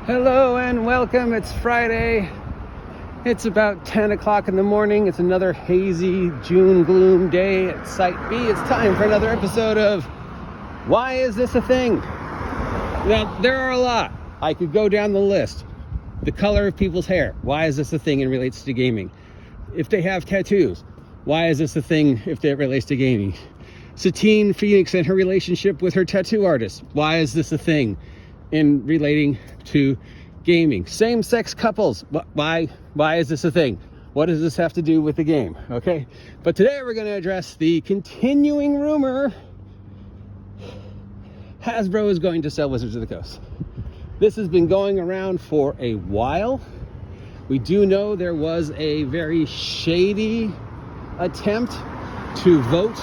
Hello and welcome. It's Friday. It's about 10 o'clock in the morning. It's another hazy June gloom day at Site B. It's time for another episode of Why Is This a Thing? Now, there are a lot. I could go down the list. The color of people's hair. Why is this a thing and relates to gaming? If they have tattoos. Why is this a thing if it relates to gaming? Satine Phoenix and her relationship with her tattoo artist. Why is this a thing in relating to gaming? Same-sex couples. Why is this a thing? What does this have to do with the game? Okay, but today we're going to address the continuing rumor Hasbro is going to sell Wizards of the Coast. This has been going around for a while. We do know there was a very shady attempt to vote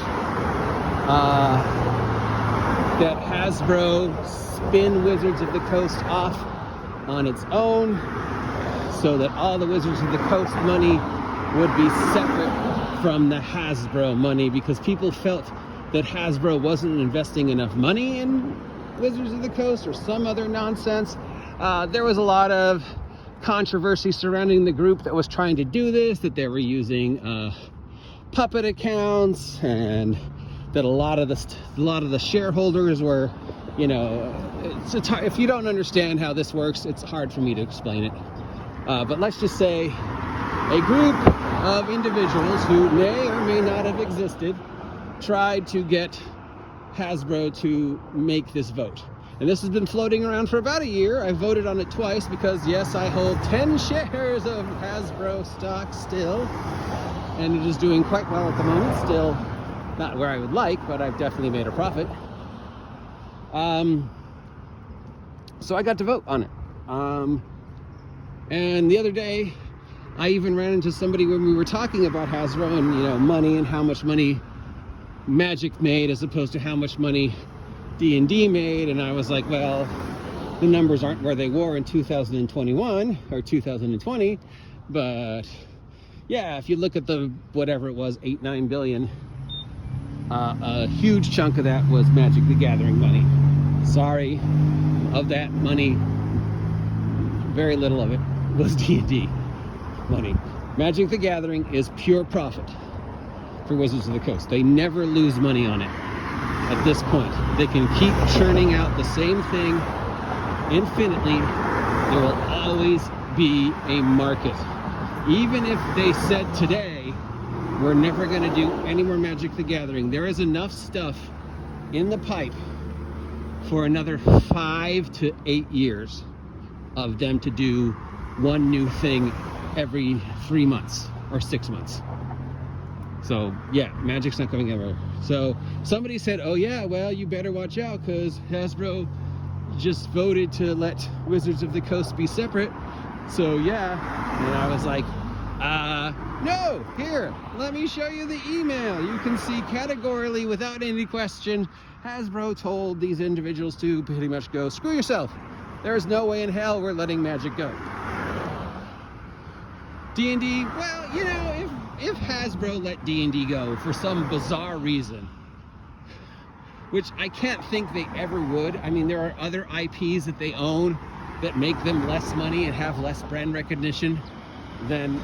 that Hasbro spin Wizards of the Coast off on its own so that all the Wizards of the Coast money would be separate from the Hasbro money, because people felt that Hasbro wasn't investing enough money in Wizards of the Coast or some other nonsense. There was a lot of controversy surrounding the group that was trying to do this, that they were using puppet accounts, and that a lot of the shareholders were, you know, it's hard, if you don't understand how this works, it's hard for me to explain it. But let's just say a group of individuals who may or may not have existed tried to get Hasbro to make this vote. And this has been floating around for about a year. I voted on it twice because, yes, I hold 10 shares of Hasbro stock still, and it is doing quite well at the moment. Still not where I would like, but I've definitely made a profit. So I got to vote on it. And the other day, I even ran into somebody when we were talking about Hasbro and, you know, money and how much money Magic made as opposed to how much money D&D made. And I was like, well, the numbers aren't where they were in 2021 or 2020. But yeah, if you look at the, whatever it was, 8-9 billion, a huge chunk of that was Magic the Gathering money. Sorry, of that money, very little of it was D&D money. Magic the Gathering is pure profit for Wizards of the Coast. They never lose money on it at this point. They can keep churning out the same thing infinitely. There will always be a market. Even if they said today, we're never going to do any more Magic the Gathering, there is enough stuff in the pipe for another 5 to 8 years of them to do one new thing every 3 months or 6 months. So yeah, Magic's not coming ever. So somebody said, oh yeah, well, you better watch out because Hasbro just voted to let Wizards of the Coast be separate. So yeah, and I was like, no, here, let me show you the email. You can see categorically, without any question, Hasbro told these individuals to pretty much go, screw yourself. There's no way in hell we're letting Magic go. D&D, well, you know, if Hasbro let D&D go for some bizarre reason, which I can't think they ever would. I mean, there are other IPs that they own that make them less money and have less brand recognition than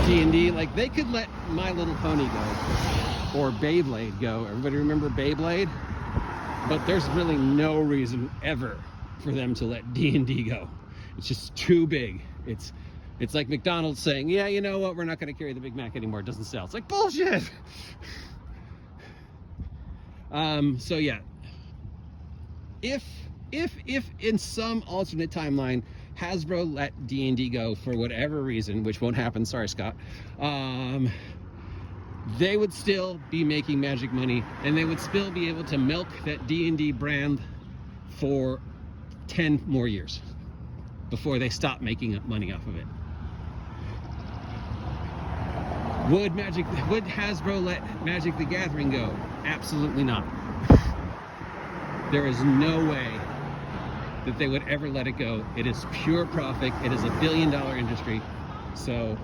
D&D. Like, they could let My Little Pony go or Beyblade go. Everybody remember Beyblade? But there's really no reason ever for them to let D&D go. It's just too big. It's like McDonald's saying, yeah, you know what, we're not going to carry the Big Mac anymore, it doesn't sell. It's like bullshit. So yeah, if in some alternate timeline Hasbro let D&D go for whatever reason, which won't happen, sorry Scott, they would still be making Magic money, and they would still be able to milk that D&D brand for 10 more years before they stop making money off of it. Would Hasbro let Magic the Gathering go? Absolutely not. There is no way that they would ever let it go. It is pure profit. It is $1 billion industry. So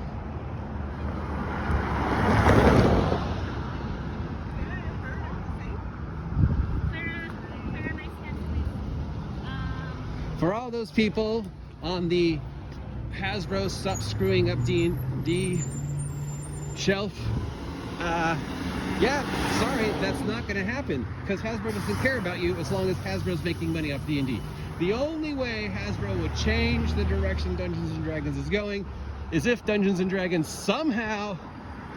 For all those people on the Hasbro stop screwing up D&D shelf, yeah, sorry, that's not going to happen, because Hasbro doesn't care about you as long as Hasbro's making money off D&D. The only way Hasbro would change the direction Dungeons & Dragons is going is if Dungeons & Dragons somehow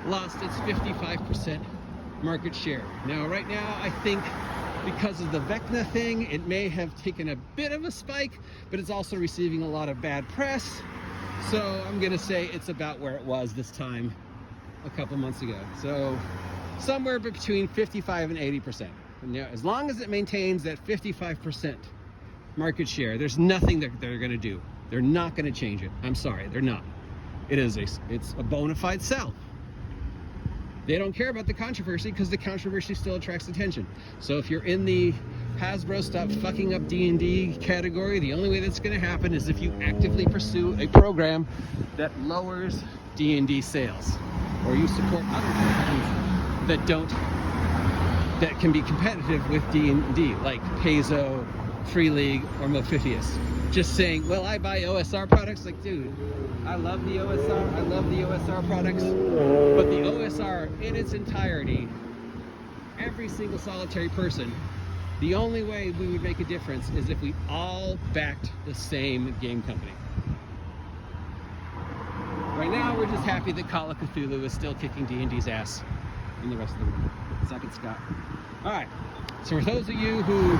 lost its 55% market share. Now, right now, I think because of the Vecna thing, it may have taken a bit of a spike, but it's also receiving a lot of bad press. So I'm going to say it's about where it was this time a couple months ago. So somewhere between 55 and 80%. And now, as long as it maintains that 55% market share, there's nothing that they're going to do. They're not going to change it. I'm sorry, they're not. It's a bona fide sell. They don't care about the controversy because the controversy still attracts attention. So if you're in the Hasbro stop fucking up D&D category, the only way that's going to happen is if you actively pursue a program that lowers D&D sales, or you support other programs that can be competitive with D&D, like Paizo, Free League, or Mophidius. Just saying, well, I buy OSR products. Like, dude, I love the OSR. I love the OSR products. But the OSR in its entirety, every single solitary person, the only way we would make a difference is if we all backed the same game company. Right now, we're just happy that Call of Cthulhu is still kicking D&D's ass in the rest of the world. Suck it, Scott. All right. So for those of you who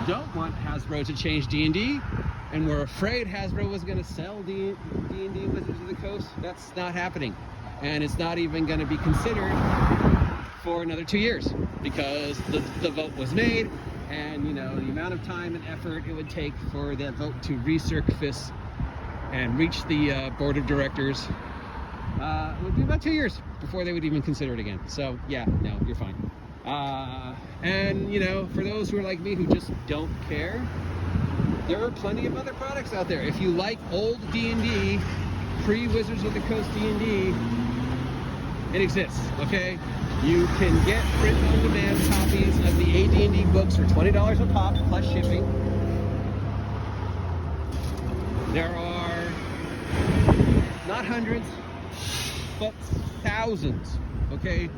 don't want Hasbro to change D&D and were afraid Hasbro was going to sell D&D Wizards of the Coast, that's not happening. And it's not even going to be considered for another 2 years, because the vote was made, and, you know, the amount of time and effort it would take for that vote to resurface and reach the board of directors would be about 2 years before they would even consider it again. So yeah, no, you're fine. And, you know, for those who are like me who just don't care, there are plenty of other products out there. If you like old D&D, pre-Wizards of the Coast D&D, it exists, okay? You can get print-on-demand copies of the AD&D books for $20 a pop, plus shipping. There are not hundreds, but thousands, okay?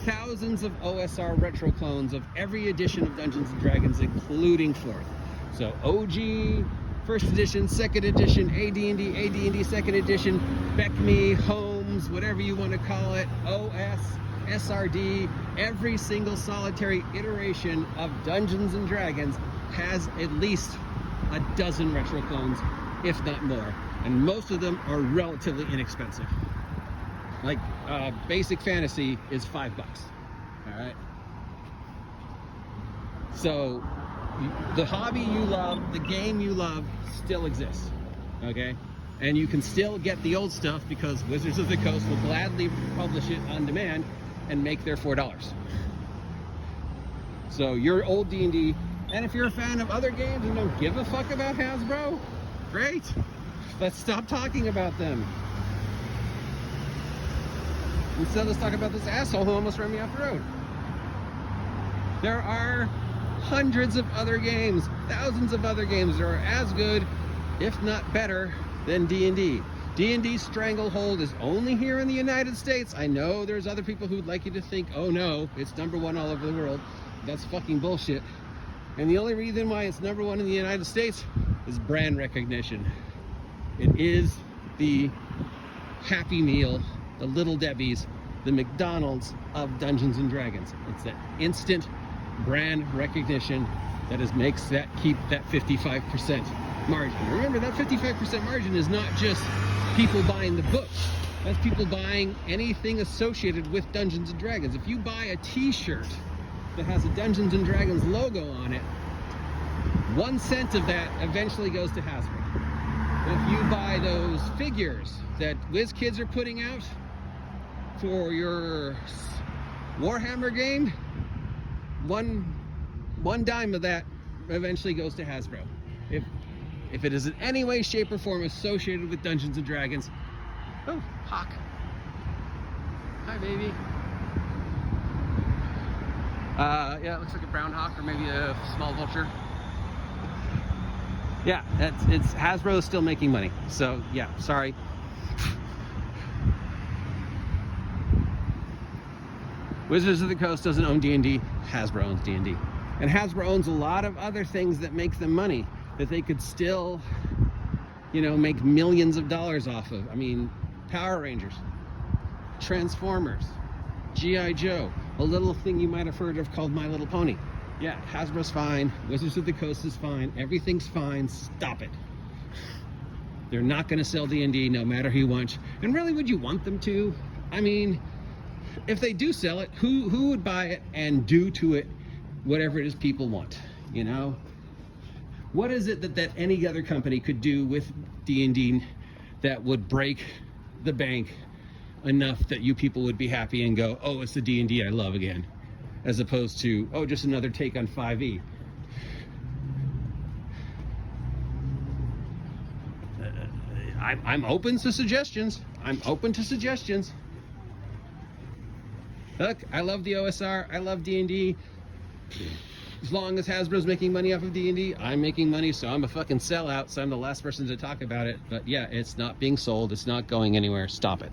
Thousands of OSR retro clones of every edition of Dungeons & Dragons, including 4th. So OG, 1st edition, 2nd edition, AD&D 2nd edition, BECME, Holmes, whatever you want to call it, OS, SRD, every single solitary iteration of Dungeons & Dragons has at least a dozen retro clones, if not more. And most of them are relatively inexpensive. Like, basic fantasy is $5, all right? So, the hobby you love, the game you love, still exists, okay? And you can still get the old stuff because Wizards of the Coast will gladly publish it on demand and make their $4. So, your old D&D, and if you're a fan of other games and don't give a fuck about Hasbro, great. Let's stop talking about them. Instead, let's talk about this asshole who almost ran me off the road. There are hundreds of other games, thousands of other games that are as good, if not better, than D&D. D&D's stranglehold is only here in the United States. I know there's other people who'd like you to think, oh no, it's #1 all over the world. That's fucking bullshit. And the only reason why it's #1 in the United States is brand recognition. It is the Happy Meal, the Little Debbie's, the McDonald's of Dungeons & Dragons. It's that instant brand recognition that makes that keep that 55% margin. Remember, that 55% margin is not just people buying the books. That's people buying anything associated with Dungeons & Dragons. If you buy a t-shirt that has a Dungeons & Dragons logo on it, 1 cent of that eventually goes to Hasbro. If you buy those figures that WizKids are putting out for your Warhammer game, one dime of that eventually goes to Hasbro. If it is in any way, shape, or form associated with Dungeons & Dragons. Oh, hawk. Hi, baby. Yeah, it looks like a brown hawk or maybe a small vulture. Yeah, it's Hasbro is still making money. So yeah, sorry. Wizards of the Coast doesn't own D&D. Hasbro owns D&D. And Hasbro owns a lot of other things that make them money that they could still, you know, make millions of dollars off of. I mean, Power Rangers, Transformers, G.I. Joe, a little thing you might have heard of called My Little Pony. Yeah, Hasbro's fine. Wizards of the Coast is fine. Everything's fine. Stop it. They're not going to sell D&D no matter who you want. And really, would you want them to? I mean, if they do sell it, who would buy it and do to it whatever it is people want? You know? What is it that any other company could do with D&D that would break the bank enough that you people would be happy and go, oh, it's the D&D I love again, as opposed to, oh, just another take on 5e. I'm open to suggestions. I'm open to suggestions. Look, I love the OSR. I love D&D. As long as Hasbro's making money off of D&D, I'm making money, so I'm a fucking sellout, so I'm the last person to talk about it. But yeah, it's not being sold. It's not going anywhere. Stop it.